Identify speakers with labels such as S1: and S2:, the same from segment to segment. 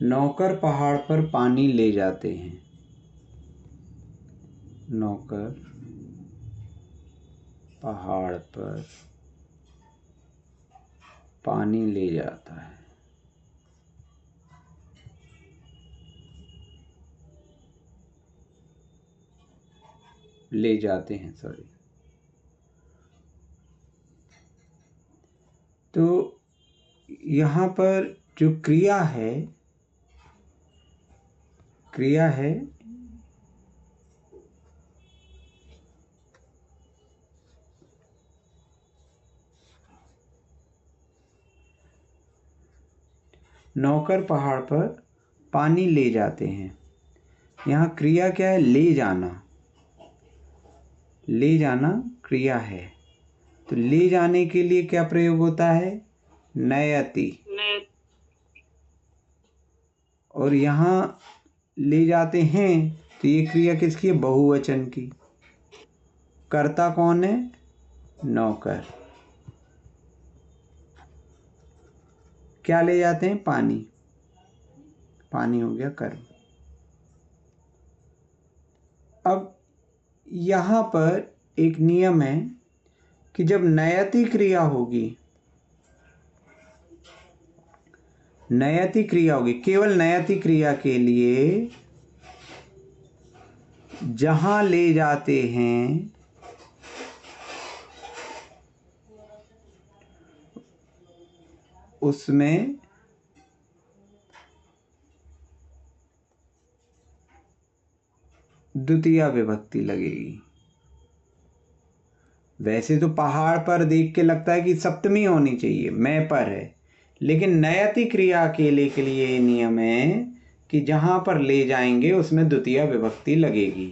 S1: नौकर पहाड़ पर पानी ले जाते हैं। नौकर पहाड़ पर पानी ले जाता है। ले जाते हैं, सॉरी। तो यहाँ पर जो क्रिया है नौकर पहाड़ पर पानी ले जाते हैं। यहाँ क्रिया क्या है? ले जाना। ले जाना क्रिया है। तो ले जाने के लिए क्या प्रयोग होता है? नयति। और यहाँ ले जाते हैं तो ये क्रिया किसकी है? बहुवचन की। कर्ता कौन है? नौकर। क्या ले जाते हैं? पानी। पानी हो गया कर्म। अब यहाँ पर एक नियम है कि जब नयति क्रिया होगी, केवल नयति क्रिया के लिए जहां ले जाते हैं उसमें द्वितीया विभक्ति लगेगी। वैसे तो पहाड़ पर देख के लगता है कि सप्तमी होनी चाहिए, मैं पर है, लेकिन नयति क्रिया के लिए ये नियम है कि जहां पर ले जाएंगे उसमें द्वितीया विभक्ति लगेगी।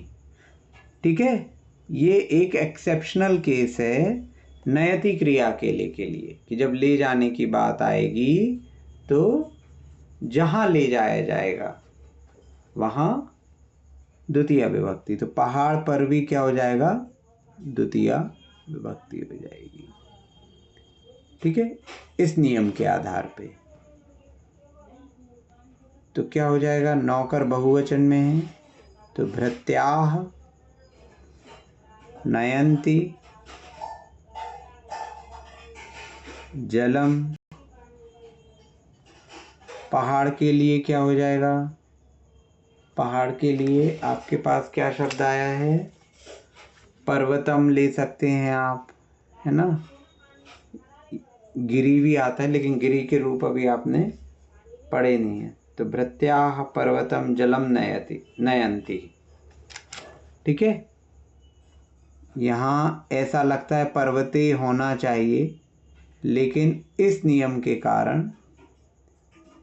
S1: ठीक है, ये एक एक्सेप्शनल केस है नयति क्रिया के लिए कि जब ले जाने की बात आएगी तो जहां ले जाया जाएगा वहां द्वितीया विभक्ति। तो पहाड़ पर भी क्या हो जाएगा? द्वितीया विभक्ति हो जाएगी। ठीक है, इस नियम के आधार पे। तो क्या हो जाएगा? नौकर बहुवचन में है तो भृत्याः नयन्ति जलम। पहाड़ के लिए क्या हो जाएगा? पहाड़ के लिए आपके पास क्या शब्द आया है? पर्वतम ले सकते हैं आप, है ना। गिरी भी आता है, लेकिन गिरी के रूप अभी आपने पढ़े नहीं है। तो भृत्याः पर्वतम जलम नयन्ति। ठीक है, यहाँ ऐसा लगता है पर्वते होना चाहिए, लेकिन इस नियम के कारण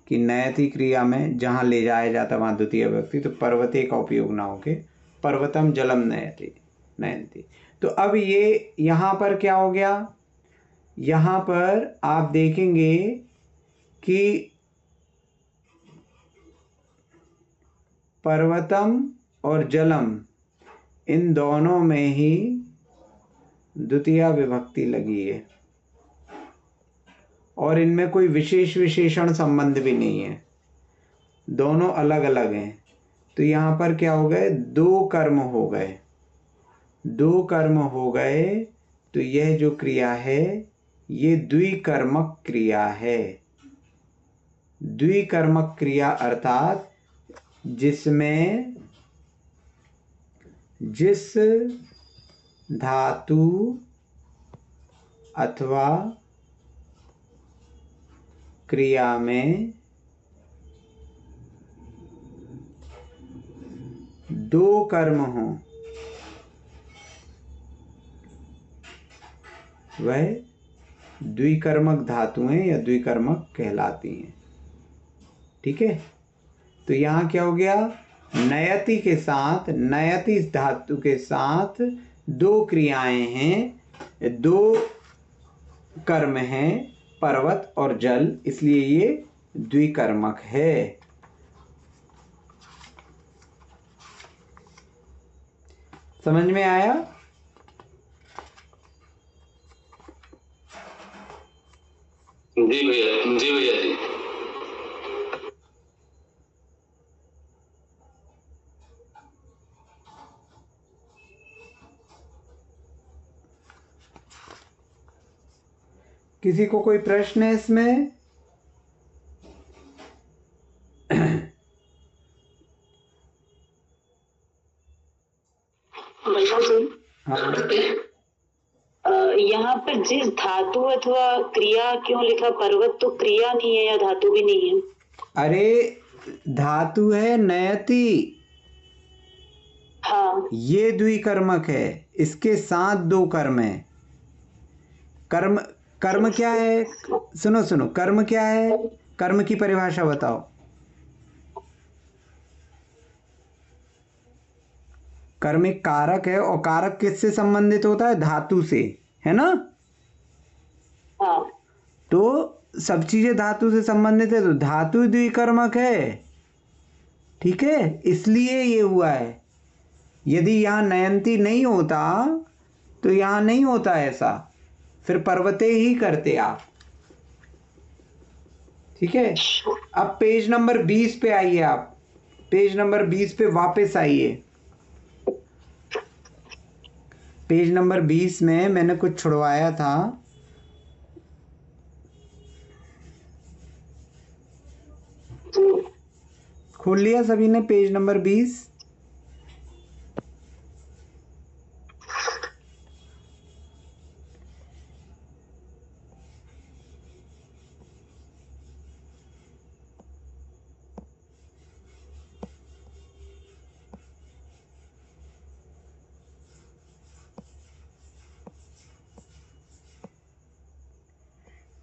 S1: कि नयति क्रिया में जहाँ ले जाया जाता वहाँ द्वितीय विभक्ति, तो पर्वते का उपयोग ना होके पर्वतम जलम नयन्ति। तो अब ये यहाँ पर क्या हो गया? यहाँ पर आप देखेंगे कि पर्वतम और जलम इन दोनों में ही द्वितीया विभक्ति लगी है और इनमें कोई विशेष विशेषण संबंध भी नहीं है, दोनों अलग अलग हैं। तो यहाँ पर क्या हो गए? दो कर्म हो गए। दो कर्म हो गए तो यह जो क्रिया है ये द्विकर्मक क्रिया है। द्विकर्मक क्रिया अर्थात जिसमें जिस धातु अथवा क्रिया में दो कर्म हों वह द्विकर्मक धातुएं या द्विकर्मक कहलाती हैं। ठीक है, तो यहाँ क्या हो गया? नयति के साथ, नयति धातु के साथ दो क्रियाएं हैं, दो कर्म हैं, पर्वत और जल, इसलिए ये द्विकर्मक है। समझ में आया?
S2: जी भैया, जी भैया जी।
S1: किसी को कोई प्रश्न है इसमें?
S2: भैया जी,
S1: हाँ,
S2: यहाँ पर जिस धातु अथवा क्रिया क्यों लिखा? पर्वत तो क्रिया नहीं है या धातु भी नहीं है।
S1: अरे धातु है नयति,
S2: हाँ,
S1: ये द्विकर्मक है, इसके साथ दो कर्म है। कर्म, कर्म क्या है? सुनो सुनो, कर्म क्या है? कर्म की परिभाषा बताओ। कर्म एक कारक है, और कारक किससे संबंधित होता है? धातु से, है ना?
S2: हाँ,
S1: तो सब चीजें धातु से संबंधित है, तो धातु द्विकर्मक है। ठीक है, इसलिए ये हुआ है। यदि यहाँ नयंती नहीं होता तो यहाँ नहीं होता ऐसा, फिर पर्वते ही करते आप। ठीक है, अब पेज नंबर 20 पे आइए आप। पेज नंबर 20 पे वापस आइए। पेज नंबर 20 में मैंने कुछ छुड़वाया था। खोल लिया सभी ने पेज नंबर 20?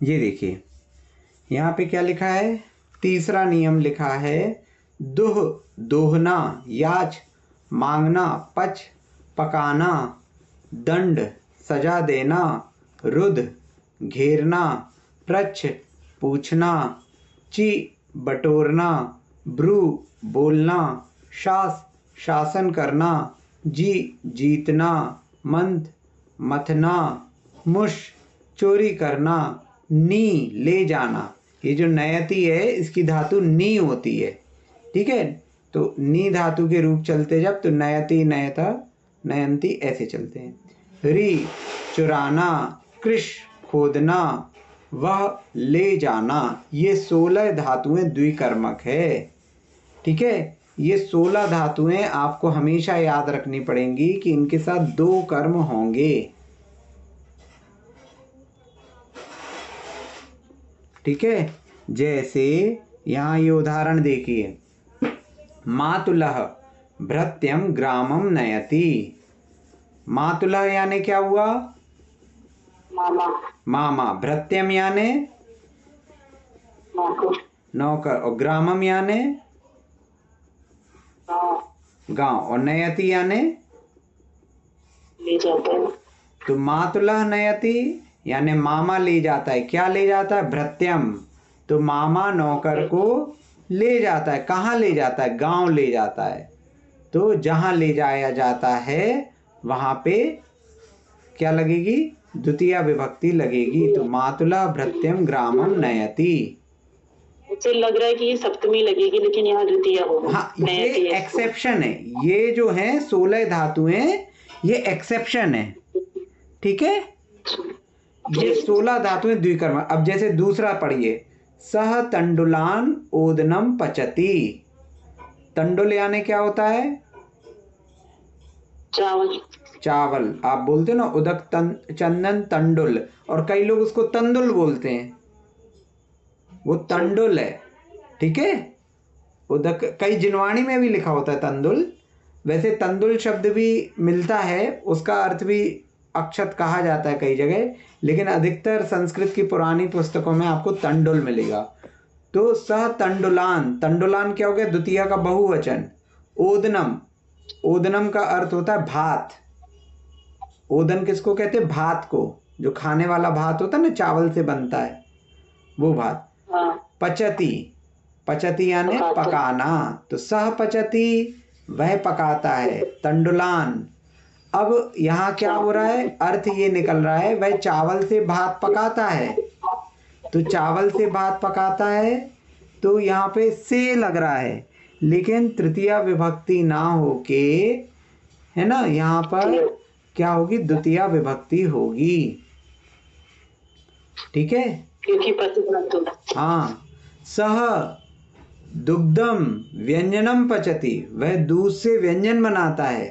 S1: ये देखिए, यहाँ पे क्या लिखा है? तीसरा नियम लिखा है, दुह दोहना, याच मांगना, पच पकाना, दंड सजा देना, रुद घेरना, प्रच्छ पूछना, ची बटोरना, ब्रू बोलना, शास शासन करना, जी जीतना, मंथ मथना, मुश चोरी करना, नी ले जाना। ये जो नयति है इसकी धातु नी होती है। ठीक है, तो नी धातु के रूप चलते जब, तो नयति नयता नयंती ऐसे चलते हैं। री चुराना, कृष खोदना, वह ले जाना। ये 16 धातुएं द्विकर्मक है। ठीक है, ये 16 धातुएं आपको हमेशा याद रखनी पड़ेंगी कि इनके साथ दो कर्म होंगे। ठीक है, जैसे यहाँ ये उदाहरण देखिए, मातुलः भृत्यम ग्रामम नयति। मातुलः यानी क्या हुआ?
S2: मामा।
S1: मामा। भृत्यम यानी
S2: नौकर।
S1: नौकर। और ग्रामम यानी गांव। और नयति यानी
S2: ले जाता है।
S1: तो मातुलः नयति यानी मामा ले जाता है। क्या ले जाता है? भृत्यम। तो मामा नौकर को ले जाता है। कहाँ ले जाता है? गांव ले जाता है। तो जहां ले जाया जाता है वहां पे क्या लगेगी? द्वितीया विभक्ति लगेगी। तो मातुला भृत्यम ग्रामम नयति।
S2: मुझे लग रहा है कि ये सप्तमी लगेगी, लेकिन यहाँ द्वितीया होगा।
S1: हाँ, ये एक्सेप्शन है। ये जो है 16 धातुएं, ये एक्सेप्शन है। ठीक है, ये 16 धातुएं द्विकर्म। अब जैसे दूसरा पढ़िए, सह तंडुलान ओदनम पचती। तंडुल यानी क्या होता है?
S2: चावल।
S1: चावल। आप बोलते हो ना उदक चंदन तंडुल, और कई लोग उसको तंदुल बोलते हैं। वो तंडुल है। ठीक है, उदक कई जिनवाणी में भी लिखा होता है तंदुल। वैसे तंदुल शब्द भी मिलता है, उसका अर्थ भी अक्षत कहा जाता है कई जगह, लेकिन अधिकतर संस्कृत की पुरानी पुस्तकों में आपको तंडुल मिलेगा। तो सह तंडुलान, तंडुलान क्या हो गया? द्वितीया का बहुवचन। ओदनम, ओदनम का अर्थ होता है भात। ओदन किसको कहते हैं? भात को। जो खाने वाला भात होता है ना, चावल से बनता है, वो भात। पचती, पचती यानी पकाना। तो सह पचती, वह पकाता है। तंडुलान, अब यहाँ क्या हो रहा है? अर्थ ये निकल रहा है वह चावल से भात पकाता है। तो चावल से भात पकाता है, तो यहाँ पे से लग रहा है, लेकिन तृतीया विभक्ति ना होके, है ना, यहाँ पर क्या होगी? द्वितीया विभक्ति होगी। ठीक है,
S2: क्योंकि पति धातु।
S1: हाँ। सह दुग्धम व्यंजनम पचति, वह दूध से व्यंजन बनाता है।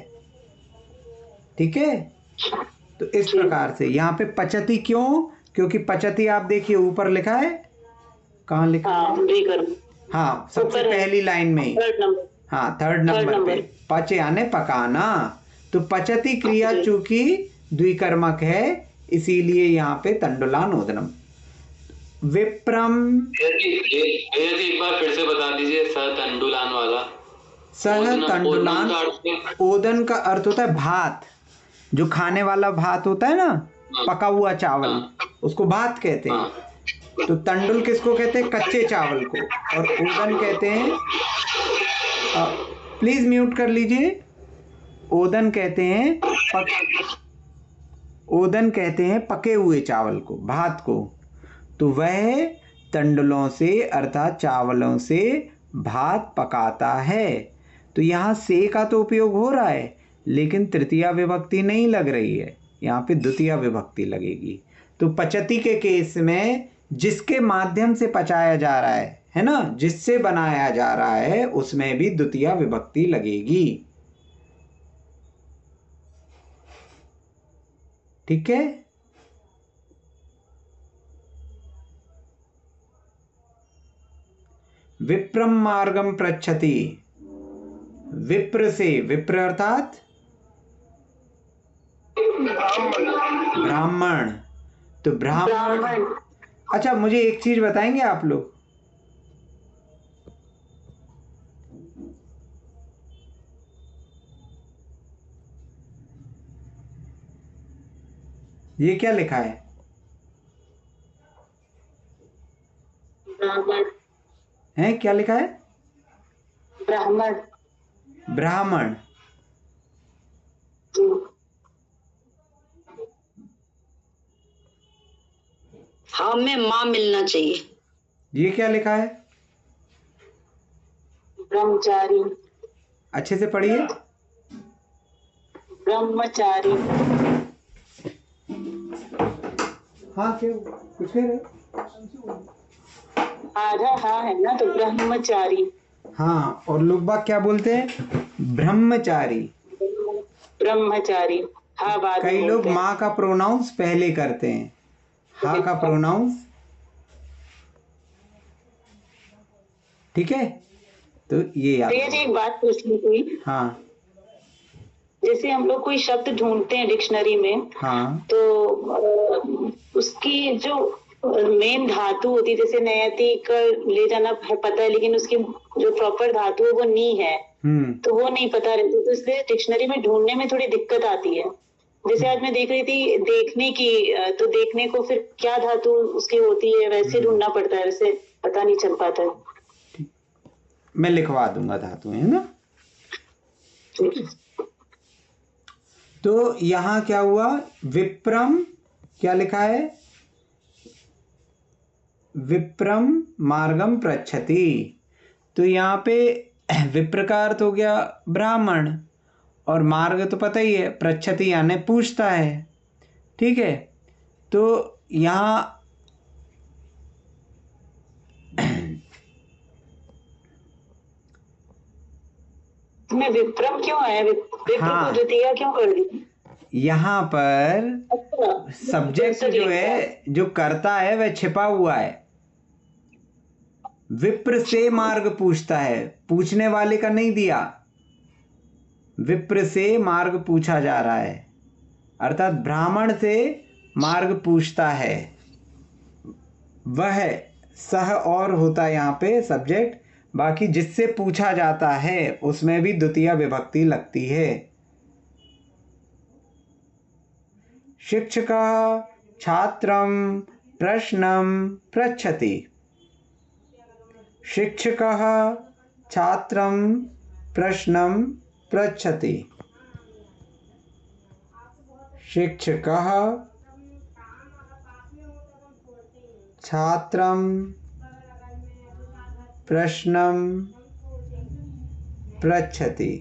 S1: ठीक है, तो इस
S2: जी।
S1: प्रकार से यहाँ पे पचति क्यों, क्योंकि पचति आप देखिए ऊपर लिखा है, कहाँ लिखा है?
S2: हाँ, द्विकर्म
S1: हाँ, सबसे
S2: ऊपर है,
S1: पहली लाइन में ही।
S2: Third number.
S1: हाँ, थर्ड नंबर पे पच यानी पकाना। तो पचति क्रिया
S2: जी।
S1: चूंकि द्विकर्मक है, इसीलिए यहाँ पे तंडुलानोदनम। विप्रम,
S3: भैया जी एक बार फिर से बता दीजिए, तंडुलान वाला।
S1: सह तंडुलान,
S3: ओदन का अर्थ है?
S1: ओदन का अर्थ होता है भात, जो खाने वाला भात होता है ना, पका हुआ चावल, उसको भात कहते हैं। तो तंडुल किसको कहते हैं? कच्चे चावल को। और ओदन कहते हैं, प्लीज म्यूट कर लीजिए, ओदन कहते हैं ओदन कहते हैं पके हुए चावल को, भात को। तो वह तंडुलों से अर्थात चावलों से भात पकाता है। तो यहाँ से का तो उपयोग हो रहा है, लेकिन तृतीया विभक्ति नहीं लग रही है, यहाँ पे द्वितीया विभक्ति लगेगी। तो पचति के केस में जिसके माध्यम से पचाया जा रहा है ना, जिससे बनाया जा रहा है, उसमें भी द्वितीया विभक्ति लगेगी। ठीक है, विप्रम मार्गम पृच्छति, विप्र से, विप्र अर्थात ब्राह्मण। तो ब्राह्मण, अच्छा मुझे एक चीज बताएंगे आप लोग, ये क्या लिखा है?
S2: ब्राह्मण
S1: है, क्या लिखा है?
S2: ब्राह्मण।
S1: ब्राह्मण।
S2: हाँ, में माँ मिलना चाहिए।
S1: ये क्या लिखा है?
S2: ब्रह्मचारी।
S1: अच्छे से पढ़िए।
S2: ब्रह्मचारी।
S1: हाँ, क्यों कुछ कह रहे?
S2: आधा हाँ है ना, तो ब्रह्मचारी।
S1: हाँ, और लोग बाग क्या बोलते हैं? ब्रह्मचारी।
S2: ब्रह्मचारी हाँ, बाद में
S1: कई लोग
S2: बोलते हैं।
S1: माँ का प्रोनाउंस पहले करते हैं, हा का प्रोनाउंस। ठीक है, तो ये याद
S2: भैया जी एक बात पूछनी थी।
S1: हाँ
S2: जैसे हम लोग कोई शब्द ढूंढते हैं डिक्शनरी में,
S1: हाँ
S2: तो उसकी जो मेन धातु होती है, जैसे नयति का ले जाना है पता है, लेकिन उसकी जो प्रॉपर धातु है वो नी है, तो वो नहीं पता रहती, तो इसलिए डिक्शनरी में ढूंढने में थोड़ी दिक्कत आती है। जैसे आज मैं देख रही थी देखने की, तो देखने को फिर क्या धातु उसकी होती है, वैसे ढूंढना पड़ता है, वैसे पता नहीं चल पाता है।
S1: मैं लिखवा दूंगा धातु, है ना। तो यहाँ क्या हुआ? विप्रम क्या लिखा है? विप्रम मार्गम पृच्छति। तो यहाँ पे विप्र का अर्थ हो गया ब्राह्मण, और मार्ग तो पता ही है, पृच्छति यानी पूछता है। ठीक है, तो यहाँ
S2: में विप्रम क्यों आया? विप्र
S1: हाँ,
S2: को द्वितीया क्यों कर दी?
S1: यहाँ पर
S2: अच्छा,
S1: सब्जेक्ट जो है, जो करता है, वह छिपा हुआ है। विप्र से मार्ग पूछता है, पूछने वाले का नहीं दिया, विप्र से मार्ग पूछा जा रहा है, अर्थात ब्राह्मण से मार्ग पूछता है। वह सह और होता है यहाँ पे सब्जेक्ट, बाकी जिससे पूछा जाता है उसमें भी द्वितीय विभक्ति लगती है। शिक्षकः छात्रं प्रश्नं पृच्छति। शिक्षकः छात्रं प्रश्नं पृच्छति। शिक्षकः छात्रं प्रश्नं पृच्छति।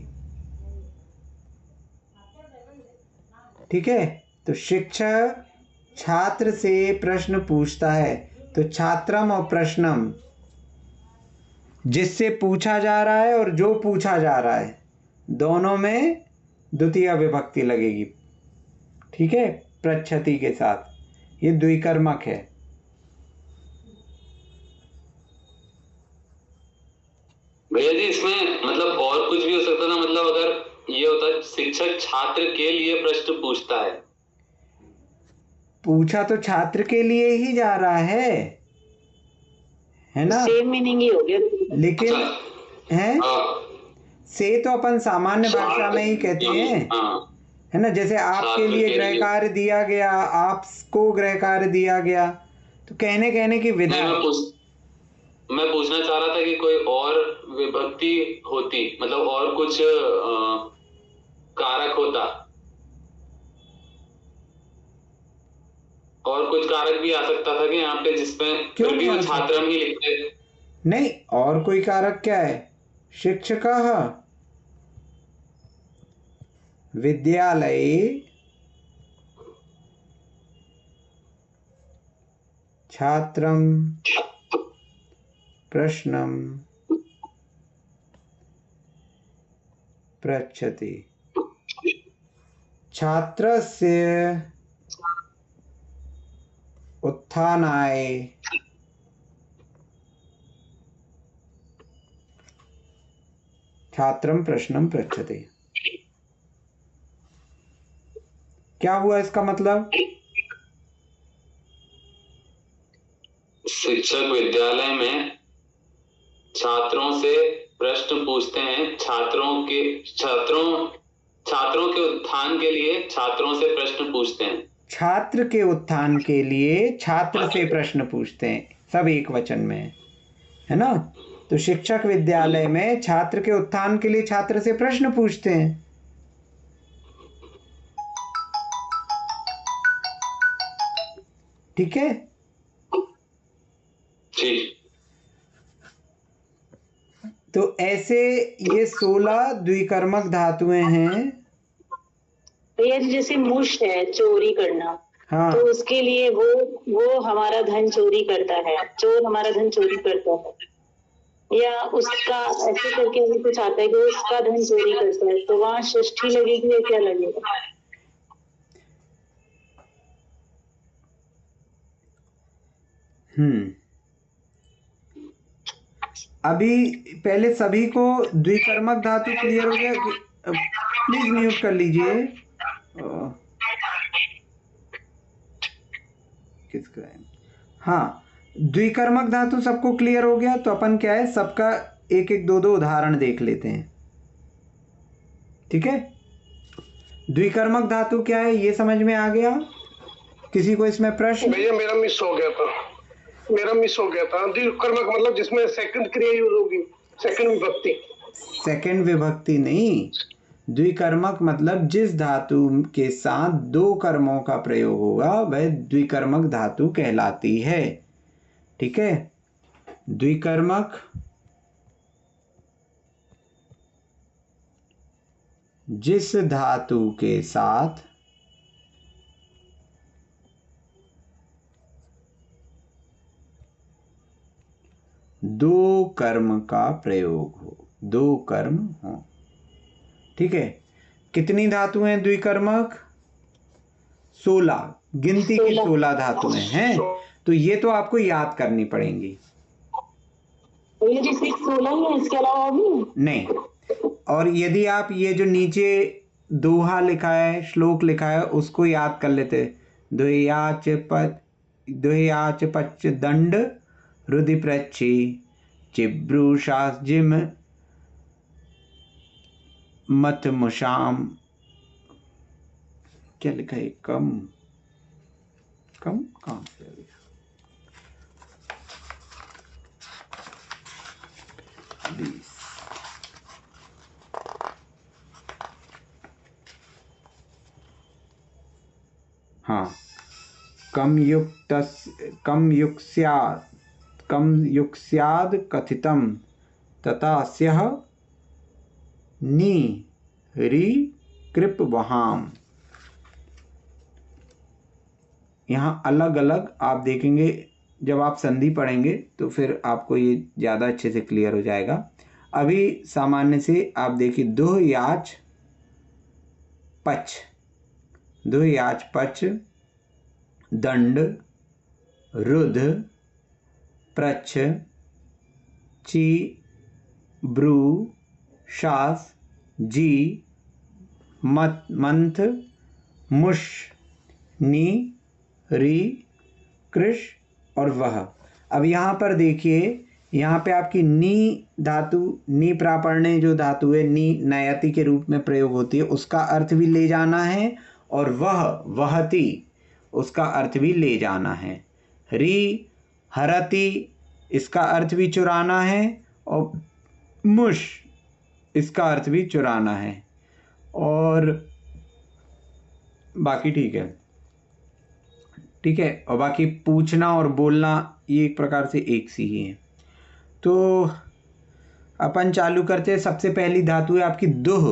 S1: ठीक है, तो शिक्षक छात्र से प्रश्न पूछता है, तो छात्रम और प्रश्नम, जिससे पूछा जा रहा है और जो पूछा जा रहा है दोनों में द्वितीय विभक्ति लगेगी। ठीक है, प्रच्छति के साथ। ये द्विकर्मक है।
S3: भैया जी इसमें मतलब और कुछ भी हो सकता था, मतलब अगर ये होता शिक्षक छात्र के लिए प्रश्न पूछता है,
S1: पूछा तो छात्र के लिए ही जा रहा है ना,
S2: सेम मीनिंग ही हो गया।
S1: लेकिन
S3: अच्छा,
S1: है से तो अपन सामान्य भाषा में ही कहते हैं, है ना। जैसे आपके लिए गृह कार्य दिया गया, आपको गृह कार्य दिया गया, तो कहने की विधा है।
S3: मैं पूछना चाह रहा था कि कोई और विभक्ति होती, मतलब और कुछ कारक होता, और कुछ कारक भी आ सकता था कि यहाँ पे, जिसमें
S1: क्यों
S3: भी
S1: नहीं
S3: छात्रम ही लिखते।
S1: नहीं, और कोई कारक क्या है? शिक्षकः विद्यालये छात्रं प्रश्नं पृच्छति। छात्रस्य उत्थानाय छात्रं प्रश्नं पृच्छति। क्या हुआ इसका मतलब?
S3: शिक्षक विद्यालय में छात्रों से प्रश्न पूछते हैं, छात्रों के उत्थान के लिए छात्रों से प्रश्न पूछते हैं।
S1: छात्र के उत्थान के लिए छात्र से प्रश्न पूछते हैं, सब एक वचन में है ना। तो शिक्षक विद्यालय में छात्र के उत्थान के लिए छात्र से प्रश्न पूछते हैं। ठीक है
S3: जी।
S1: तो ऐसे ये 16 द्विकर्मक धातुएं हैं।
S2: भैया जैसे मुश है चोरी करना,
S1: हाँ,
S2: तो उसके लिए वो हमारा धन चोरी करता है, चोर हमारा धन चोरी करता है, या उसका ऐसे करके अभी कुछ आता है कि उसका धन चोरी करता है, तो वहां षष्ठी लगेगी या क्या लगेगा?
S1: अभी पहले सभी को द्विकर्मक धातु क्लियर हो गया? प्लीज म्यूट कर लीजिए। किसका है? हाँ, द्विकर्मक धातु सबको क्लियर हो गया। तो अपन क्या है, सबका एक एक दो दो उदाहरण देख लेते हैं। ठीक है, द्विकर्मक धातु क्या है ये समझ में आ गया? किसी को इसमें प्रश्न?
S4: भैया मेरा मिस हो गया था। द्विकर्मक मतलब जिसमें सेकंड क्रिया यूज होगी, सेकंड विभक्ति।
S1: सेकंड विभक्ति नहीं, द्विकर्मक मतलब जिस धातु के साथ दो कर्मों का प्रयोग होगा वह द्विकर्मक धातु कहलाती है। ठीक है, द्विकर्मक जिस धातु के साथ दो कर्म का प्रयोग हो, दो कर्म हो। ठीक है, कितनी धातुएं द्विकर्मक? 16, गिनती की 16 धातुएं हैं। तो ये तो आपको याद करनी पड़ेंगी।
S2: ये सिर्फ 16 ही है, इसके अलावा भी
S1: नहीं। और यदि आप ये जो नीचे दोहा लिखा है, श्लोक लिखा है, उसको याद कर लेते। दुह्याच पच दंड रुदि प्रच्छी चिब्रूषाजिम मत मुशाम। क्या लिखा है? कम कहाँ से आ गया? हाँ, कम युक्स्याद कथितम तथा स्यः नी री कृप वहाम। यहाँ अलग अलग आप देखेंगे, जब आप संधि पढ़ेंगे तो फिर आपको ये ज़्यादा अच्छे से क्लियर हो जाएगा। अभी सामान्य से आप देखिए, दुह याच पच, दुह याच पच, दंड, रुध, प्रच्छ, ची, ब्रू, शास, जी, मत, मंथ, मुश, नी, री, कृश और वह। अब यहाँ पर देखिए, यहाँ पे आपकी नी धातु, नी प्रापण्य जो धातु है, नी नयति के रूप में प्रयोग होती है, उसका अर्थ भी ले जाना है, और वह वहति उसका अर्थ भी ले जाना है। री हरति इसका अर्थ भी चुराना है, और मुश इसका अर्थ भी चुराना है, और बाकी ठीक है, ठीक है। और बाकी पूछना और बोलना ये एक प्रकार से एक सी ही है। तो अपन चालू करते हैं। सबसे पहली धातु है आपकी दुह,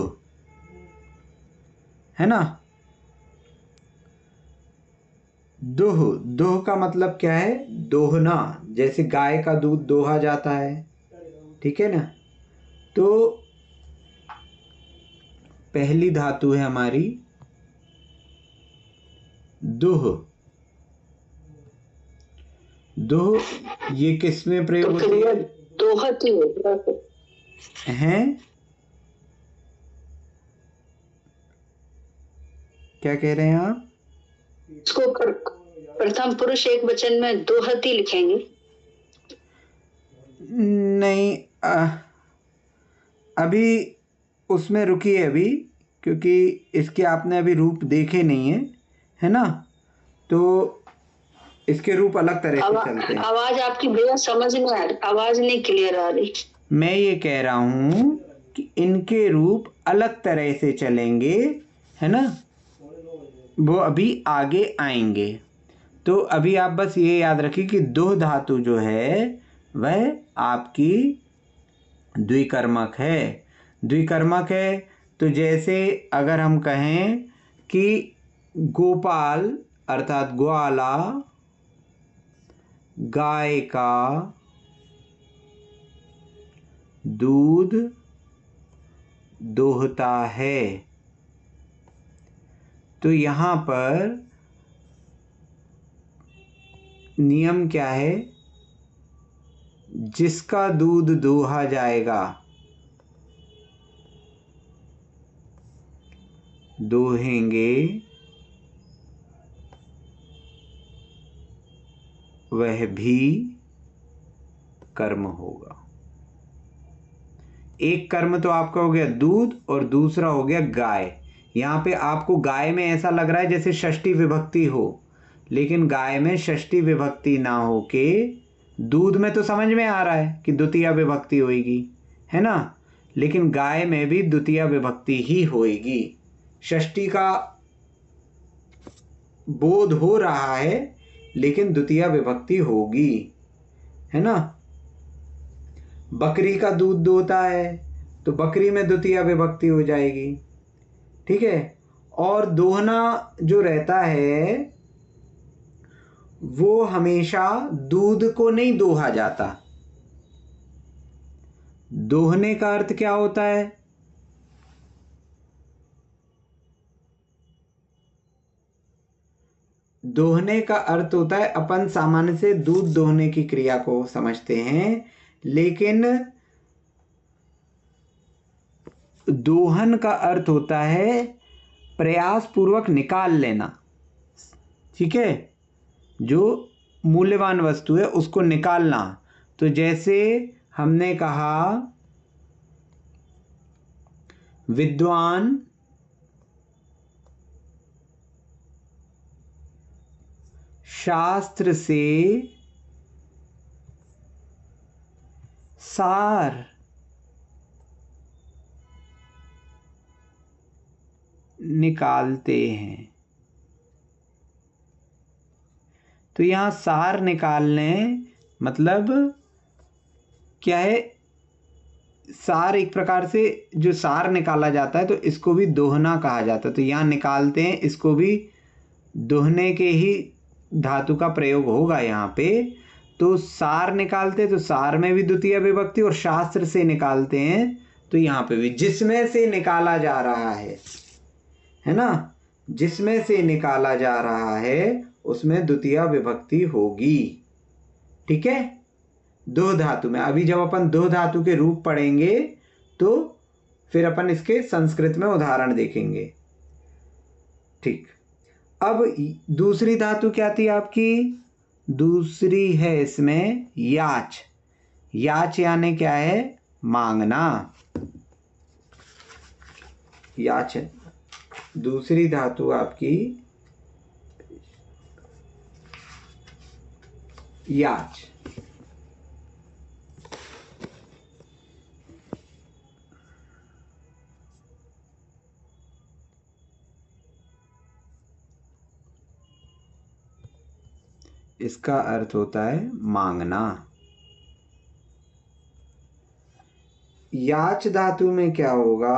S1: है ना। दुह, दुह का मतलब क्या है? दोहना, जैसे गाय का दूध दोहा जाता है, ठीक है ना। तो पहली धातु है हमारी दुह। दुह ये किस में प्रयोग होती है?
S2: दोहती
S1: हैं? क्या कह रहे हैं आप?
S2: इसको प्रथम पुरुष एक वचन में दोहती लिखेंगे?
S1: नहीं, अभी उसमें रुकिए अभी, क्योंकि इसके आपने अभी रूप देखे नहीं है ना। तो इसके रूप अलग तरह से चलते हैं।
S2: आवाज आपकी भैया समझ में आ रही, आवाज नहीं क्लियर आ रही।
S1: मैं ये कह रहा हूँ कि इनके रूप अलग तरह से चलेंगे, है ना, वो अभी आगे आएंगे। तो अभी आप बस ये याद रखिए कि दो धातु जो है वह आपकी द्विकर्मक है। द्विकर्मक है तो जैसे अगर हम कहें कि गोपाल अर्थात ग्वाला गाय का दूध दोहता है, तो यहाँ पर नियम क्या है? जिसका दूध दोहा जाएगा, दोहेंगे, वह भी कर्म होगा। एक कर्म तो आपका हो गया दूध और दूसरा हो गया गाय। यहाँ पे आपको गाय में ऐसा लग रहा है जैसे षष्ठी विभक्ति हो, लेकिन गाय में षष्ठी विभक्ति ना हो के दूध में तो समझ में आ रहा है कि द्वितीय विभक्ति होगी, है ना, लेकिन गाय में भी द्वितीय विभक्ति ही होगी। षष्ठी का बोध हो रहा है लेकिन द्वितीय विभक्ति होगी, है ना। बकरी का दूध दोहता है तो बकरी में द्वितीय विभक्ति हो जाएगी, ठीक है। और दोहना जो रहता है वो हमेशा दूध को नहीं दोहा जाता। दोहने का अर्थ क्या होता है? दोहने का अर्थ होता है, अपन सामान्य से दूध दोहने की क्रिया को समझते हैं, लेकिन दोहन का अर्थ होता है प्रयास पूर्वक निकाल लेना, ठीक है। जो मूल्यवान वस्तु है उसको निकालना। तो जैसे हमने कहा विद्वान शास्त्र से सार निकालते हैं, तो यहाँ सार निकालने मतलब क्या है? सार एक प्रकार से जो सार निकाला जाता है तो इसको भी दोहना कहा जाता है। तो यहाँ निकालते हैं, इसको भी दोहने के ही धातु का प्रयोग होगा यहाँ पे, तो सार निकालते तो सार में भी द्वितीय विभक्ति, और शास्त्र से निकालते हैं तो यहाँ पे भी जिसमें से निकाला जा रहा है ना, जिसमें से निकाला जा रहा है उसमें द्वितीय विभक्ति होगी। ठीक है, दो धातु में। अभी जब अपन दो धातु के रूप पढ़ेंगे तो फिर अपन इसके संस्कृत में उदाहरण देखेंगे। ठीक, अब दूसरी धातु क्या थी आपकी? दूसरी है इसमें याच। याच यानी क्या है? मांगना। याच दूसरी धातु आपकी याच। इसका अर्थ होता है मांगना। याच धातु में क्या होगा?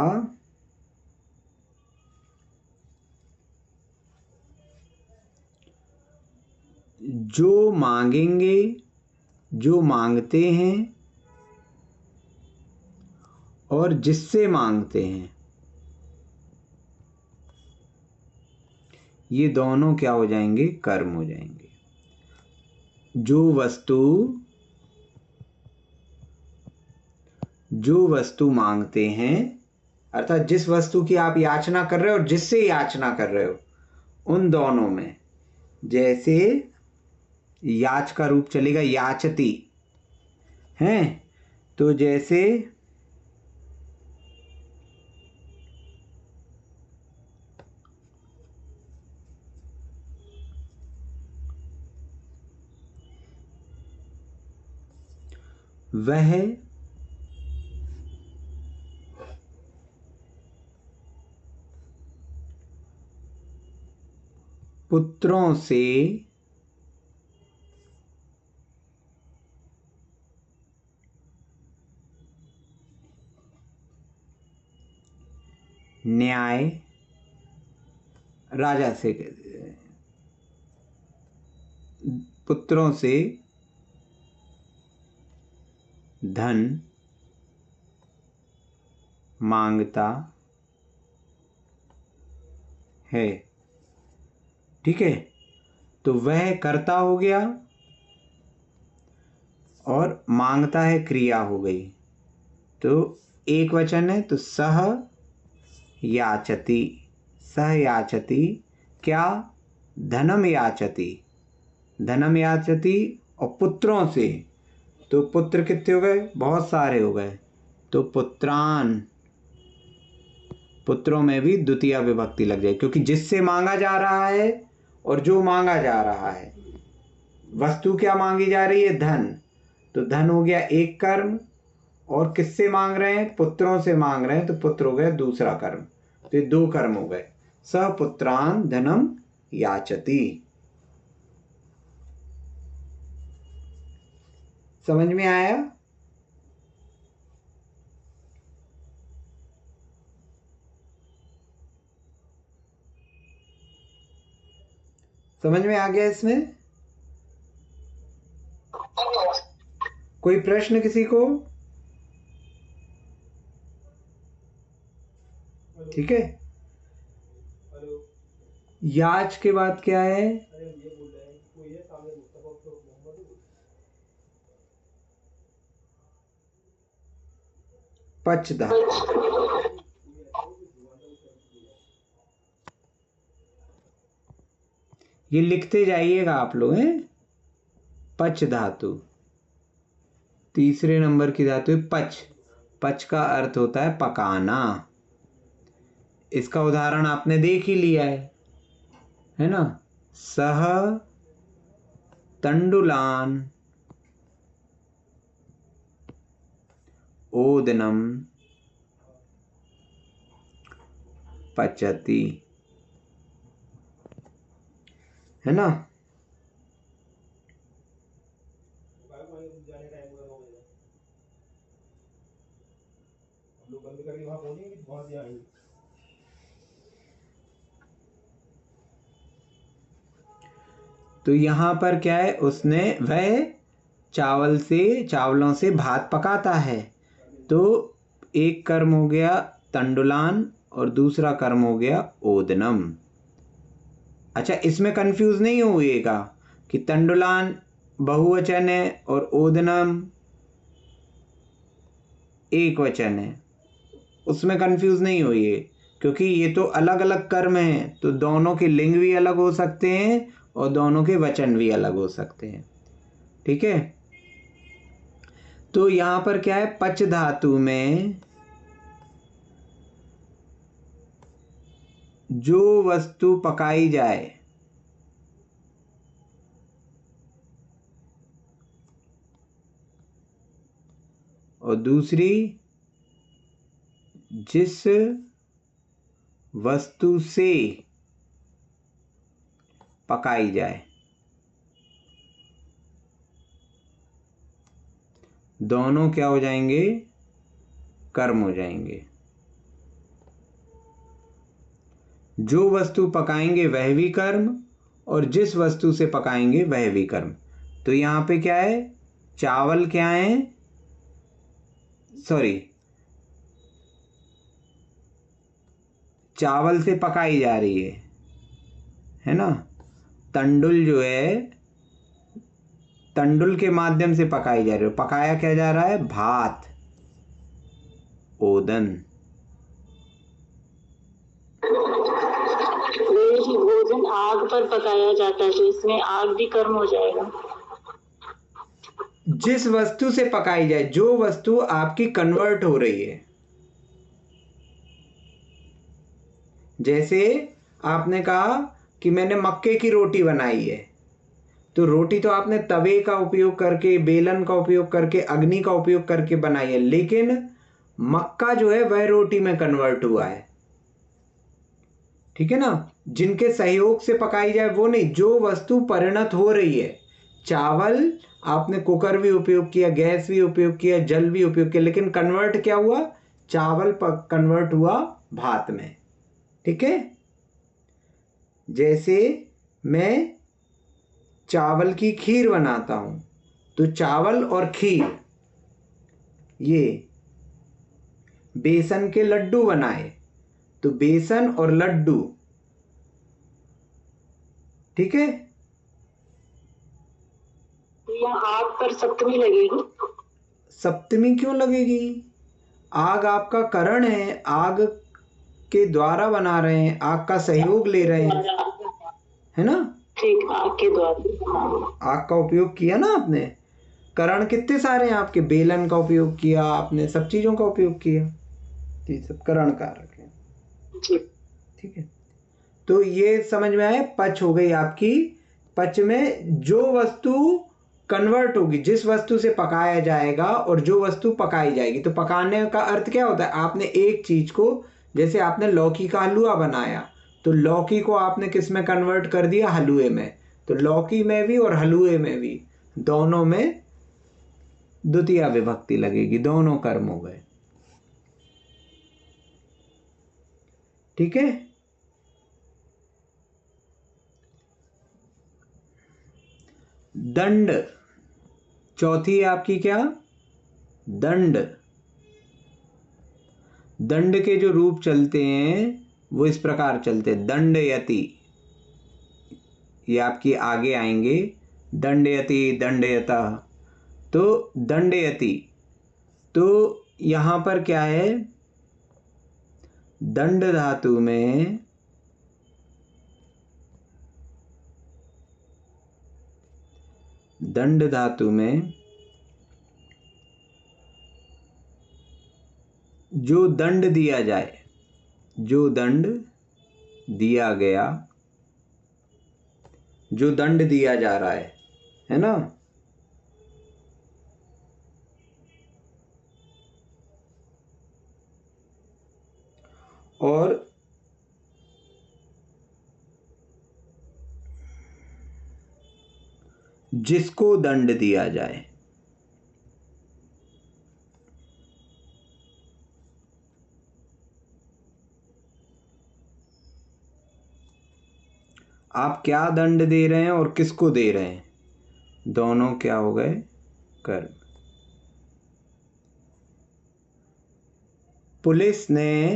S1: जो मांगेंगे, जो मांगते हैं और जिससे मांगते हैं, ये दोनों क्या हो जाएंगे? कर्म हो जाएंगे। जो वस्तु मांगते हैं, अर्थात जिस वस्तु की आप याचना कर रहे हो और जिससे याचना कर रहे हो, उन दोनों में, जैसे याच का रूप चलेगा याचती हैं, तो जैसे वह पुत्रों से न्याय, राजा से, पुत्रों से धन मांगता है। ठीक है, तो वह कर्ता हो गया और मांगता है क्रिया हो गई। तो एक वचन है तो सह याचति। सह याचति क्या? धनम याचति। धनम याचति और पुत्रों से, तो पुत्र कितने हो गए? बहुत सारे हो गए, तो पुत्रान। पुत्रों में भी द्वितीय विभक्ति लग जाए, क्योंकि जिससे मांगा जा रहा है और जो मांगा जा रहा है, वस्तु क्या मांगी जा रही है? धन। तो धन हो गया एक कर्म, और किससे मांग रहे हैं? पुत्रों से मांग रहे हैं, तो पुत्र हो गया दूसरा कर्म। तो ये दो कर्म हो गए। स पुत्रान धनम याचति। समझ में आया? समझ में आ गया इसमें? कोई प्रश्न किसी को? ठीक है, याच के बाद क्या है? पच धातु। ये लिखते जाइएगा आप लोग हैं। पच धातु तीसरे नंबर की धातु है पच। पच का अर्थ होता है पकाना। इसका उदाहरण आपने देख ही लिया है ना? सह तंडुलान ओदनम पचति, है ना? तो यहाँ पर क्या है, उसने वह चावलों से भात पकाता है। तो एक कर्म हो गया तंडुलान और दूसरा कर्म हो गया ओदनम। अच्छा, इसमें कंफ्यूज नहीं होइएगा कि तंडुलान बहुवचन है और ओदनम एक वचन है, उसमें कंफ्यूज नहीं होइए, क्योंकि ये तो अलग अलग कर्म हैं, तो दोनों के लिंग भी अलग हो सकते हैं और दोनों के वचन भी अलग हो सकते हैं। ठीक है, तो यहां पर क्या है, पच धातु में जो वस्तु पकाई जाए और दूसरी जिस वस्तु से पकाई जाए, दोनों क्या हो जाएंगे, कर्म हो जाएंगे। जो वस्तु पकाएंगे वह भी कर्म और जिस वस्तु से पकाएंगे वह भी कर्म। तो यहां पे क्या है, चावल क्या है, सॉरी, चावल से पकाई जा रही है ना। तंडुल जो है, तंडुल के माध्यम से पकाई जा रही है, पकाया क्या जा रहा है, भात, ओदन।
S2: भोजन आग पर पकाया जाता है, तो इसमें आग भी कर्म हो जाएगा।
S1: जिस वस्तु से पकाई जाए, जो वस्तु आपकी कन्वर्ट हो रही है, जैसे आपने कहा कि मैंने मक्के की रोटी बनाई है, तो रोटी तो आपने तवे का उपयोग करके, बेलन का उपयोग करके, अग्नि का उपयोग करके बनाई है, लेकिन मक्का जो है वह रोटी में कन्वर्ट हुआ है। ठीक है ना, जिनके सहयोग से पकाई जाए वो नहीं, जो वस्तु परिणत हो रही है। चावल आपने कुकर भी उपयोग किया, गैस भी उपयोग किया, जल भी उपयोग किया, लेकिन कन्वर्ट क्या हुआ, चावल कन्वर्ट हुआ भात में। ठीक है, जैसे मैं चावल की खीर बनाता हूं, तो चावल और खीर, ये बेसन के लड्डू बनाए, तो बेसन और लड्डू। ठीक है,
S2: यहाँ आग पर सप्तमी लगेगी।
S1: सप्तमी क्यों लगेगी, आग आपका करण है, आग के द्वारा बना रहे हैं, आग का सहयोग ले रहे हैं, है ना।
S2: ठीक, आग के द्वारा
S1: आग का उपयोग किया ना आपने, करण कितने सारे हैं आपके, बेलन का उपयोग किया आपने, सब चीजों का उपयोग किया, ये सब करण कारक है। ठीक है, तो ये समझ में आए, पच हो गई आपकी। पच में जो वस्तु कन्वर्ट होगी, जिस वस्तु से पकाया जाएगा और जो वस्तु पकाई जाएगी। तो पकाने का अर्थ क्या होता है, आपने एक चीज को, जैसे आपने लौकी का हलवा बनाया, तो लौकी को आपने किस में कन्वर्ट कर दिया, हलवे में। तो लौकी में भी और हलवे में भी, दोनों में द्वितीया विभक्ति लगेगी, दोनों कर्म हो गए। ठीक है, दंड, चौथी है आपकी क्या, दंड। दंड के जो रूप चलते हैं वो इस प्रकार चलते हैं, दंडयति, ये आपकी आगे आएंगे, दंडयति, दंडयतः। तो दंडयति, तो यहां पर क्या है, दंड धातु में दंड धातु में जो दंड दिया जाए, जो दंड दिया गया, जो दंड दिया जा रहा है ना, और जिसको दंड दिया जाए, आप क्या दंड दे रहे हैं और किसको दे रहे हैं, दोनों क्या हो गए, कर्म। पुलिस ने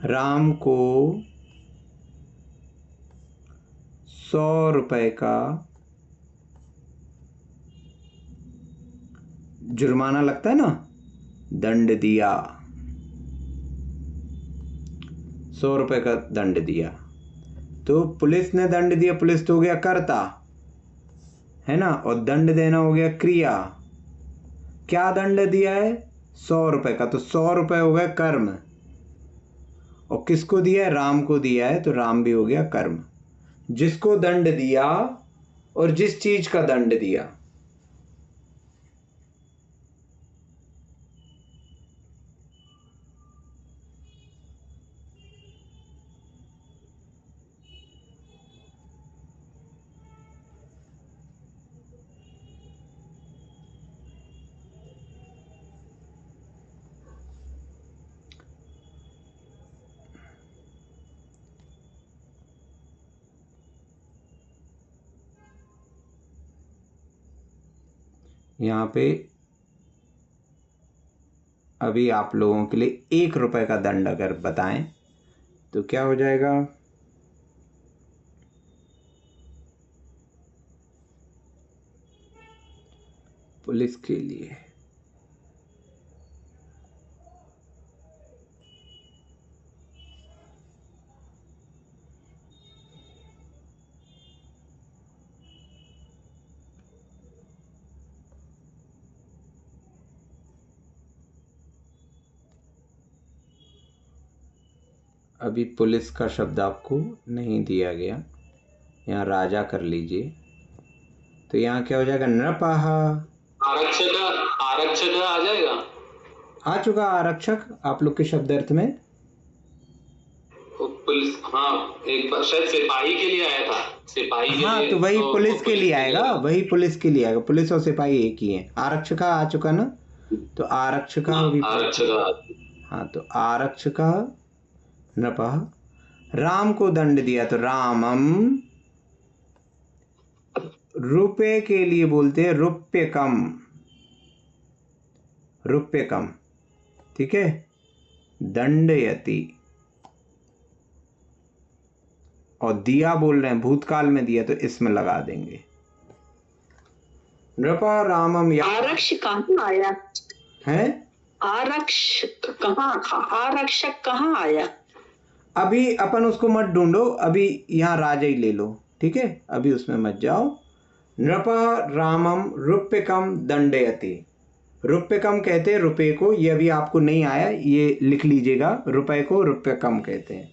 S1: राम को 100 रुपए का जुर्माना लगता है ना, दंड दिया, 100 रुपए का दंड दिया। तो पुलिस ने दंड दिया, पुलिस तो हो गया कर्ता है ना, और दंड देना हो गया क्रिया। क्या दंड दिया है, 100 रुपए का, तो 100 रुपए हो गया कर्म। और किसको दिया है, राम को दिया है, तो राम भी हो गया कर्म। जिसको दंड दिया और जिस चीज का दंड दिया, यहाँ पे अभी आप लोगों के लिए 1 रुपए का दंड अगर बताएं तो क्या हो जाएगा, पुलिस के लिए अभी पुलिस का शब्द आपको नहीं दिया गया, यहाँ राजा कर लीजिए, तो यहाँ क्या हो जाएगा, नृपः।
S3: आरक्षक, आरक्षक आ जाएगा,
S1: आ चुका आरक्षक आप लोग के शब्द अर्थ में।
S3: तो पुलिस, हाँ एक बार शायद सिपाही के लिए आया था, सिपाही के
S1: हाँ
S3: लिए,
S1: तो वही
S3: तो
S1: पुलिस के लिए आएगा,
S3: आएगा।
S1: वही पुलिस के लिए आएगा, पुलिस और सिपाही एक ही है। आरक्षका आ चुका ना, तो आरक्षका भी,
S3: आरक्षक,
S1: हाँ तो आरक्षका नृपः। राम को दंड दिया तो रामम, रुपए के लिए बोलते हैं रुप्यकम, रुप्यकम, ठीक है, दंडयति। और दिया बोल रहे हैं, भूतकाल में दिया, तो इसमें लगा देंगे नृपा रामम।
S2: आरक्ष कहाँ आया
S1: है,
S2: आरक्षक कहाँ आया,
S1: अभी अपन उसको मत ढूंढो, अभी यहाँ राजा ही ले लो, ठीक है, अभी उसमें मत जाओ। नृपा रामम रुप्यकम दंडयति, रुप्यकम कहते हैं रुपए को, ये अभी आपको नहीं आया, ये लिख लीजिएगा, रुपए को रुप्यकम कहते हैं,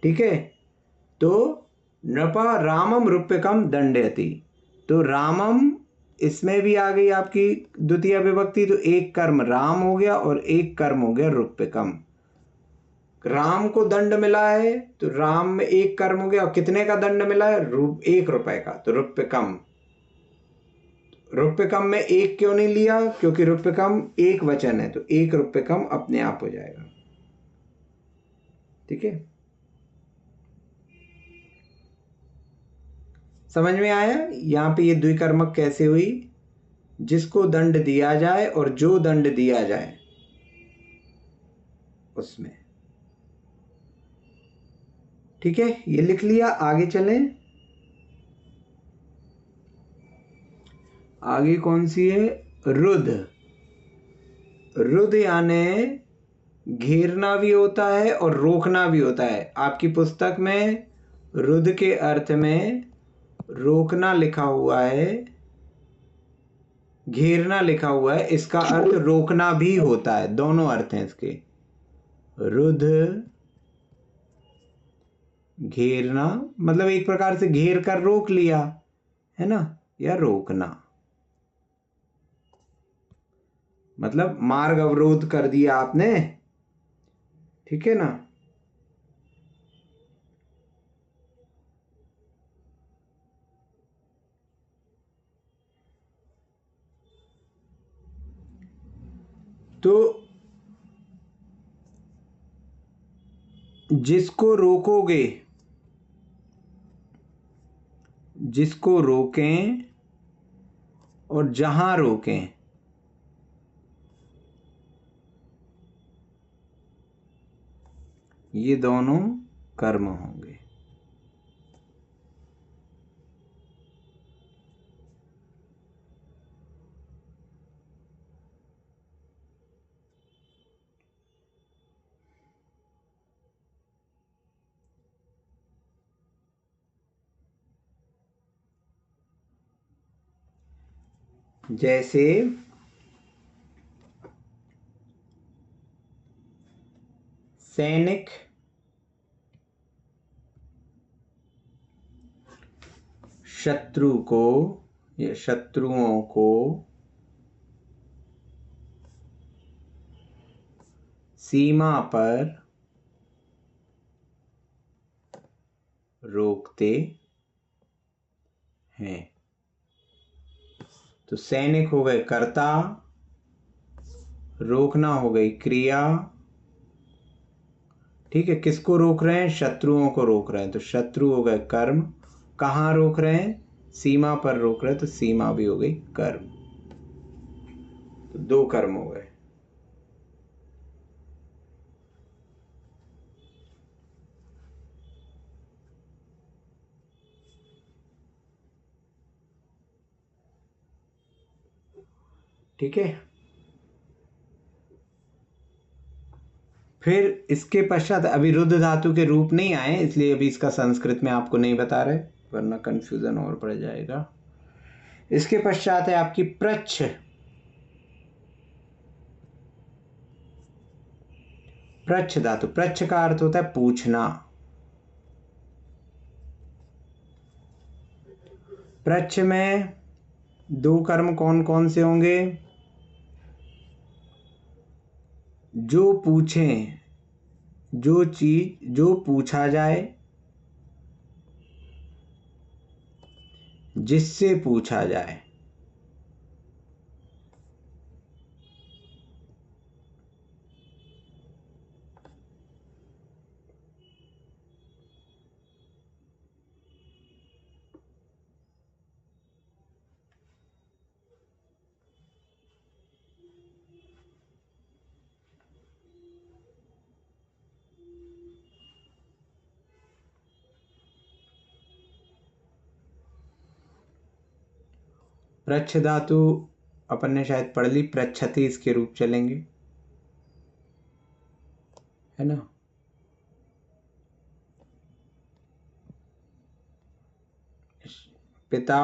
S1: ठीक है। तो नृपा रामम रुप्यकम दंडयति, तो रामम इसमें भी आ गई आपकी द्वितीय विभक्ति, तो एक कर्म राम हो गया और एक कर्म हो गया रुप्यकम। राम को दंड मिला है तो राम में एक कर्म हो गया, और कितने का दंड मिला है, 1 रुपए का, तो रुप्यकम। रुप्यकम में एक क्यों नहीं लिया, क्योंकि रुप्यकम एक वचन है, तो 1 रुप्यकम अपने आप हो जाएगा, ठीक है। समझ में आया यहाँ पे ये द्विकर्मक कैसे हुई, जिसको दंड दिया जाए और जो दंड दिया जाए उसमें, ठीक है, ये लिख लिया। आगे चलें, आगे कौन सी है, रुद्ध। रुद्ध यानी घेरना भी होता है और रोकना भी होता है। आपकी पुस्तक में रुद्ध के अर्थ में रोकना लिखा हुआ है, घेरना लिखा हुआ है, इसका अर्थ रोकना भी होता है, दोनों अर्थ हैं इसके। रुद्ध घेरना मतलब एक प्रकार से घेर कर रोक लिया है ना, या रोकना मतलब मार्ग अवरोध कर दिया आपने, ठीक है ना। तो जिसको रोकोगे, जिसको रोकें और जहां रोकें, ये दोनों कर्म होंगे। जैसे सैनिक शत्रु को या शत्रुओं को सीमा पर रोकते हैं। तो सैनिक हो गए कर्ता, रोकना हो गई क्रिया। ठीक है, किसको रोक रहे हैं? शत्रुओं को रोक रहे हैं, तो शत्रु हो गए कर्म। कहाँ रोक रहे हैं? सीमा पर रोक रहे हैं, तो सीमा भी हो गई कर्म। तो दो कर्म हो गए। ठीक है, फिर इसके पश्चात अभी रुद्र धातु के रूप नहीं आए, इसलिए अभी इसका संस्कृत में आपको नहीं बता रहे, वरना कंफ्यूजन और बढ़ जाएगा। इसके पश्चात है आपकी प्रच्छ। प्रच्छ धातु, प्रच्छ का अर्थ होता है पूछना। प्रच्छ में दो कर्म कौन कौन से होंगे? जो पूछें, जो चीज जो पूछा जाए, जिससे पूछा जाए। प्रच्छ धातु अपन ने शायद पढ़ ली, प्रच्छति इसके रूप चलेंगे, है ना। पिता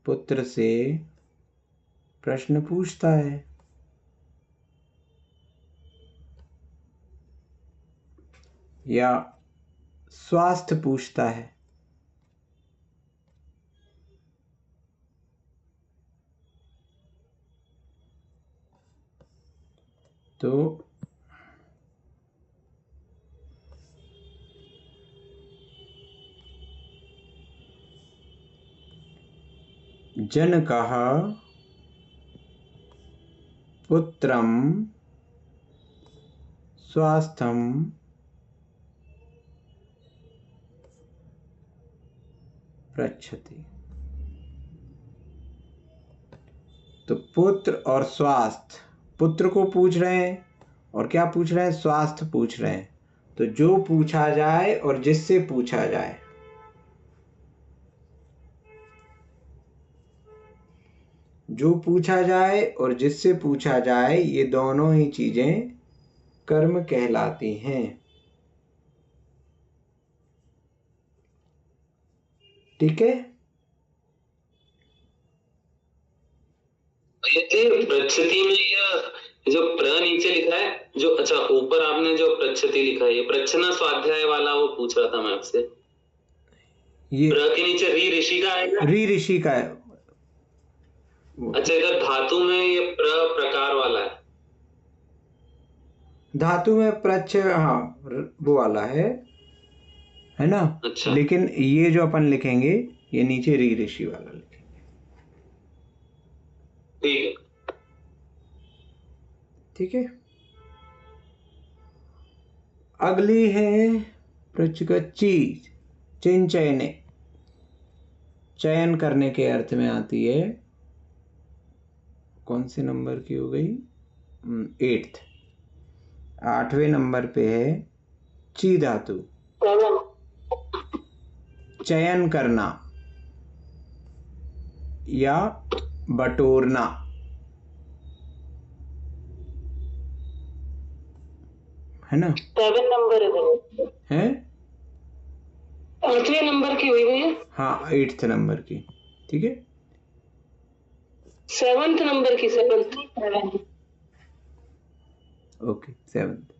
S1: पुत्र से प्रश्न पूछता है, या स्वास्थ्य पूछता है। तो जनकः पुत्रं स्वास्थ्यं पृच्छति। तो पुत्र और स्वास्थ्य, पुत्र को पूछ रहे हैं और क्या पूछ रहे हैं? स्वास्थ्य पूछ रहे हैं। तो जो पूछा जाए और जिससे पूछा जाए, जो पूछा जाए और जिससे पूछा जाए, ये दोनों ही चीजें कर्म कहलाती हैं। ठीक है,
S3: प्रच्छति में यह जो प्र नीचे लिखा है, जो अच्छा ऊपर आपने जो प्रच्छति लिखा है, ये प्रच्छना स्वाध्याय वाला वो पूछ रहा था मैं आपसे।
S1: ये
S3: प्र के नीचे री ऋषि का है,
S1: री ऋषि का है।
S3: अच्छा, इधर धातु में ये प्र प्रकार वाला है।
S1: धातु में प्रच्छ, हाँ वो वाला है ना।
S3: अच्छा,
S1: लेकिन ये जो अपन लिखेंगे, ये नीचे री ऋषि वाला लिखेंगे।
S3: ठीक है।
S1: ठीक है। अगली है प्रचुकच्ची चिंचयने, चयन करने के अर्थ में आती है। कौन से नंबर की हो गई? 8th, 8वें नंबर पे है ची धातु, चयन करना या बटोरना, है ना?
S2: 7 नंबर
S1: है,
S2: 8वें नंबर की हुई भैया।
S1: हाँ 8th नंबर की, ठीक है।
S2: 7th नंबर की, 7th।
S1: ओके 7th,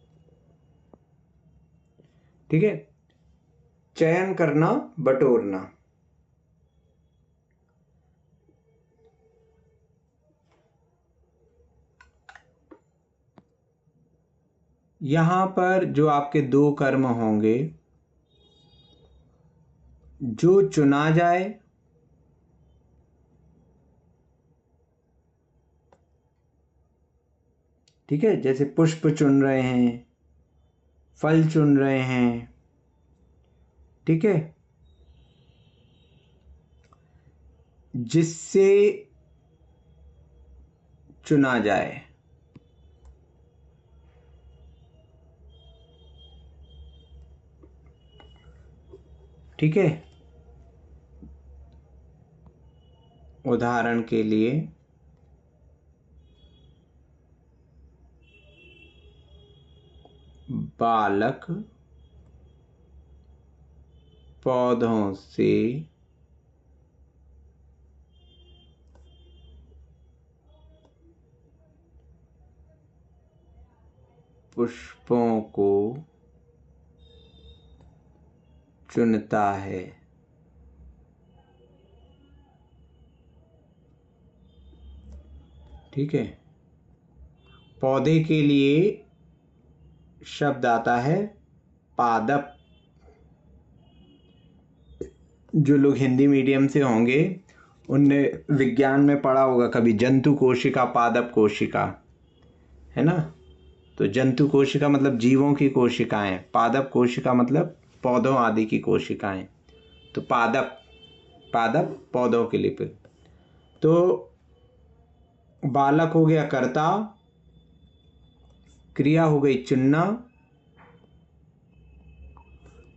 S1: ठीक है। चयन करना, बटोरना। यहां पर जो आपके 2 कर्म होंगे, जो चुना जाए, ठीक है, जैसे पुष्प चुन रहे हैं, फल चुन रहे हैं, ठीक है, जिससे चुना जाए, ठीक है। उदाहरण के लिए बालक पौधों से पुष्पों को चुनता है, ठीक है। पौधे के लिए शब्द आता है पादप। जो लोग हिंदी मीडियम से होंगे उनने विज्ञान में पढ़ा होगा कभी, जंतु कोशिका, पादप कोशिका, है ना? तो जंतु कोशिका मतलब जीवों की कोशिकाएं, पादप कोशिका मतलब पौधों आदि की कोशिकाएं। तो पादप, पादप पौधों के लिए। तो बालक हो गया कर्ता, क्रिया हो गई चुनना।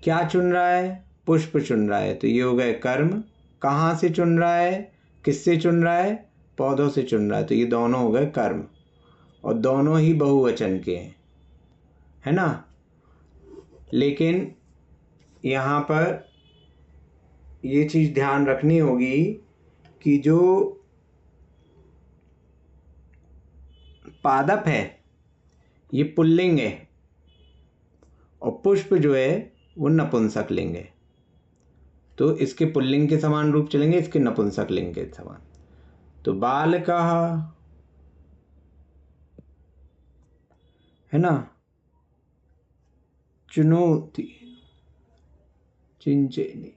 S1: क्या चुन रहा है? पुष्प चुन रहा है, तो ये हो गए कर्म। कहाँ से चुन रहा है? किससे चुन रहा है? पौधों से चुन रहा है, तो ये दोनों हो गए कर्म, और दोनों ही बहुवचन के हैं, है ना? लेकिन यहाँ पर ये चीज़ ध्यान रखनी होगी कि जो पादप है ये पुल्लिंग है, और पुष्प जो है वो नपुंसक लिंग है। तो इसके पुल्लिंग के समान रूप चलेंगे, इसके नपुंसक लिंग के समान। तो बालकः, है ना, चुनोति, चिंचयने,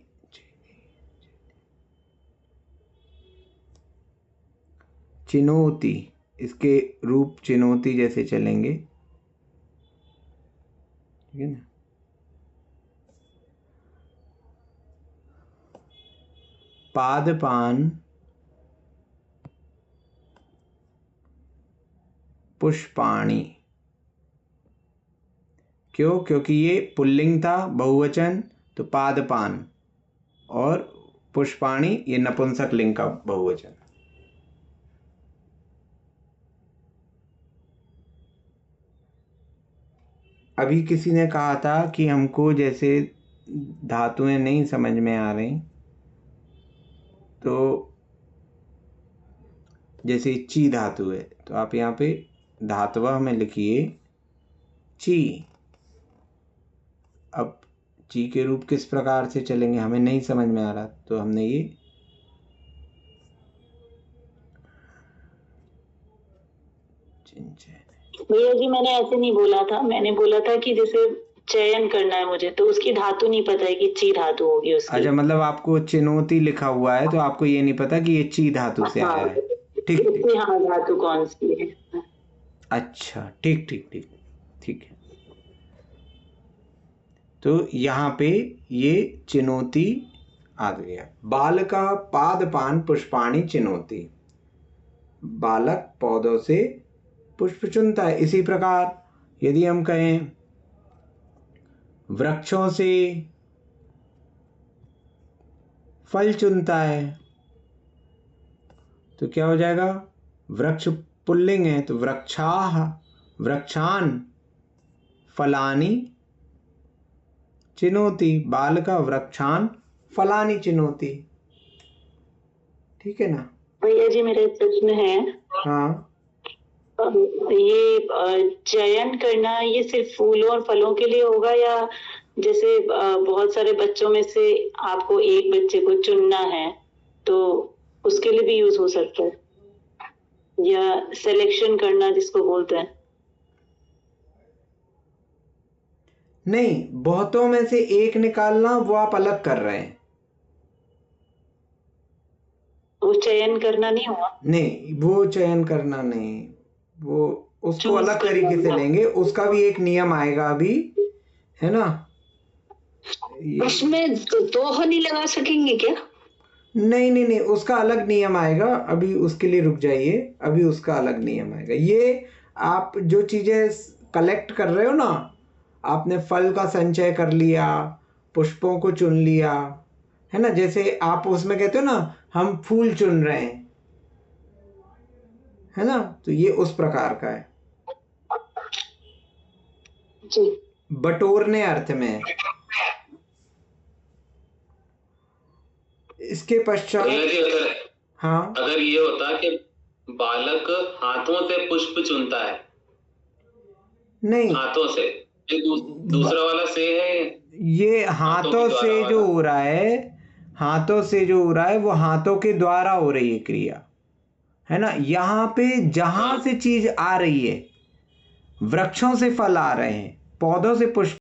S1: चिनोति, इसके रूप चिनोति जैसे चलेंगे, ठीक है ना? पादपान पुष्पाणि। क्यों? क्योंकि ये पुल्लिंग था, बहुवचन, तो पादपान, और पुष्पाणि ये नपुंसक लिंग का बहुवचन। अभी किसी ने कहा था कि हमको जैसे धातुएं नहीं समझ में आ रही, तो जैसे ची धातु है, तो आप यहाँ पे धातुवः में लिखिए ची। अब ची के रूप किस प्रकार से चलेंगे हमें नहीं समझ में आ रहा, तो हमने ये
S2: भैया जी मैंने ऐसे नहीं बोला था, मैंने बोला था कि जैसे चयन करना है मुझे, तो उसकी धातु नहीं पता है कि ची धातु होगी उसकी।
S1: अच्छा, मतलब आपको चिनोती लिखा हुआ है तो आपको ये नहीं पता कि ये ची धातु से आया है। ठीक,
S2: हाँ, धातु कौन सी है?
S1: अच्छा, ठीक ठीक ठीक ठीक है। तो यहाँ पे ये चिनोती आ गया। बालका पादपान पुष्पाणि चिनोति, बालक पौधों से पुष्प चुनता है। इसी प्रकार यदि हम कहें वृक्षों से फल चुनता है तो क्या हो जाएगा? वृक्ष पुल्लिंग है तो वृक्षाः वृक्षान फलानि चिनोति, बालका वृक्षान फलानि चिनोति। ठीक है ना?
S2: भैया जी मेरा एक प्रश्न है।
S1: हाँ,
S2: ये चयन करना ये सिर्फ फूलों और फलों के लिए होगा, या जैसे बहुत सारे बच्चों में से आपको एक बच्चे को चुनना है तो उसके लिए भी यूज हो सकता है, या सिलेक्शन करना जिसको बोलते हैं?
S1: नहीं, बहुतों में से एक निकालना वो आप अलग कर रहे हैं।
S2: वो चयन करना नहीं हुआ?
S1: नहीं, वो चयन करना नहीं, वो उसको
S2: Choose
S1: अलग तरीके से
S2: करना।
S1: लेंगे। उसका भी एक नियम आएगा अभी, है ना?
S2: उसमें दो हनी लगा सकेंगे क्या?
S1: नहीं नहीं नहीं, उसका अलग नियम आएगा, अभी उसके लिए रुक जाइए, अभी उसका अलग नियम आएगा। ये आप जो चीज़ें कलेक्ट कर रहे हो ना, आपने फल का संचय कर लिया, पुष्पों को चुन लिया, है ना? जैसे आप उसमें कहते हो ना हम फूल चुन रहे हैं, है ना? तो ये उस प्रकार का है,
S2: जी।
S1: बटोरने अर्थ में है। इसके पश्चात
S3: भैया जी
S1: हाँ,
S3: अगर ये होता कि बालक हाथों से पुष्प चुनता है,
S1: नहीं,
S3: हाथों से, ये दूसरा वाला से है,
S1: ये हाथों
S3: के
S1: से
S3: द्वारा
S1: जो
S3: वाला।
S1: हो रहा है, हाथों से जो हो रहा है वो हाथों के द्वारा हो रही है क्रिया, है ना? यहाँ पे जहां से चीज आ रही है, वृक्षों से फल आ रहे हैं, पौधों से पुष्प